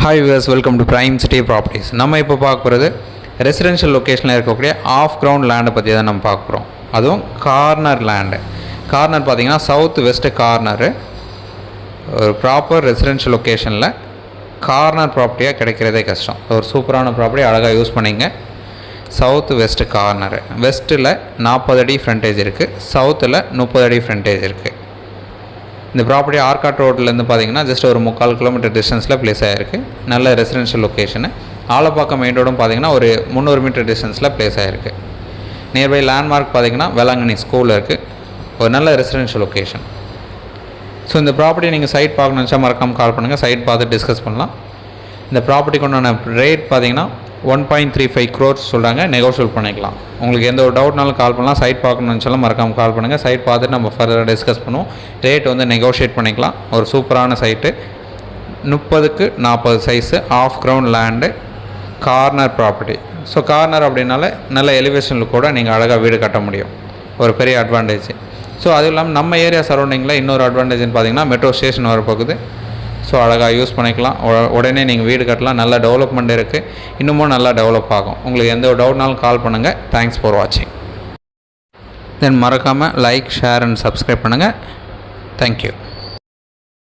Hi viewers, welcome to Prime City Properties. நம்ம இப்போ பார்க்க போகிறது ரெசிடென்ஷியல் லொக்கேஷனில் இருக்கக்கூடிய ஆஃப் கிரவுண்ட் லேண்டை பற்றி தான் நம்ம பார்க்க போகிறோம். அதுவும் கார்னர் லேண்டு. கார்னர் பார்த்திங்கன்னா சவுத் வெஸ்ட் கார்னரு. ஒரு ப்ராப்பர் ரெசிடென்ஷியல் லொக்கேஷனில் கார்னர் ப்ராப்பர்ட்டியாக கிடைக்கிறதே கஷ்டம். ஒரு சூப்பரான ப்ராப்பர்ட்டி அழகாக யூஸ் பண்ணிங்க. South west corner. வெஸ்ட்டில் 40 அடி ஃப்ரண்டேஜ் இருக்குது, சவுத்தில் 30 அடி ஃப்ரண்டேஜ் இருக்குது. இந்த ப்ராப்பர்ட்டி ஆர்காட் ரோட்லேருந்து பார்த்தீங்கன்னா ஜஸ்ட் ஒரு 3/4 கிலோமீட்டர் டிஸ்டன்ஸில் ப்ளேஸ் ஆகிருக்கு. நல்ல ரெசிடென்ஷியல் லொக்கேஷனு. ஆலப்பாக்கம் மெயின் ரோடும் பார்த்தீங்கன்னா ஒரு 300 மீட்டர் டிஸ்டன்ஸில் ப்ளேஸ் ஆகிருக்கு. நியர்பை லேண்ட்மார்க் பார்த்தீங்கன்னா வேளாங்கண்ணி ஸ்கூலில் இருக்குது. ஒரு நல்ல ரெசிடென்ஷியல் லொக்கேஷன். ஸோ இந்த ப்ராப்பர்ட்டி நீங்கள் சைட் பார்க்கணுன்னு வச்சா மறக்காமல் கால் பண்ணுங்கள். சைட் பார்த்து டிஸ்கஸ் பண்ணலாம். இந்த ப்ராப்பர்ட்டிக்கு உண்டான ரேட் பார்த்தீங்கன்னா 1.35 crores சொல்கிறாங்க. நெகோஷியல் பண்ணிக்கலாம். உங்களுக்கு எந்த ஒரு டவுட்னாலும் கால் பண்ணலாம். சைட் பார்க்கணுன்னு வச்சாலும் மறக்காமல் கால் பண்ணுங்கள். சைட் பார்த்துட்டு நம்ம ஃபர்தராக டிஸ்கஸ் பண்ணுவோம். ரேட் நெகோஷியேட் பண்ணிக்கலாம். ஒரு சூப்பரான சைட்டு, 30க்கு 40 size, half ground land, corner property. So corner அப்படின்னால நல்ல எலிவேஷனில் கூட நீங்கள் அழகாக வீடு கட்ட முடியும். ஒரு பெரிய அட்வான்டேஜ். ஸோ அதுவும் இல்லாமல் நம்ம ஏரியா சரௌண்டிங்கில் இன்னொரு அட்வான்டேஜ்னு பார்த்தீங்கன்னா மெட்ரோ ஸ்டேஷன் வரப்போகுது. ஸோ அழகாக யூஸ் பண்ணிக்கலாம். உடனே நீங்கள் வீடு கட்டலாம். நல்ல டெவலப்மெண்ட் இருக்குது. இன்னமும் நல்லா டெவலப் ஆகும். உங்களுக்கு எந்த ஒரு டவுட்னாலும் கால் பண்ணுங்கள். தேங்க்ஸ் ஃபார் வாட்சிங். தென் மறக்காமல் லைக், ஷேர் அண்ட் சப்ஸ்கிரைப் பண்ணுங்கள். தேங்க்யூ.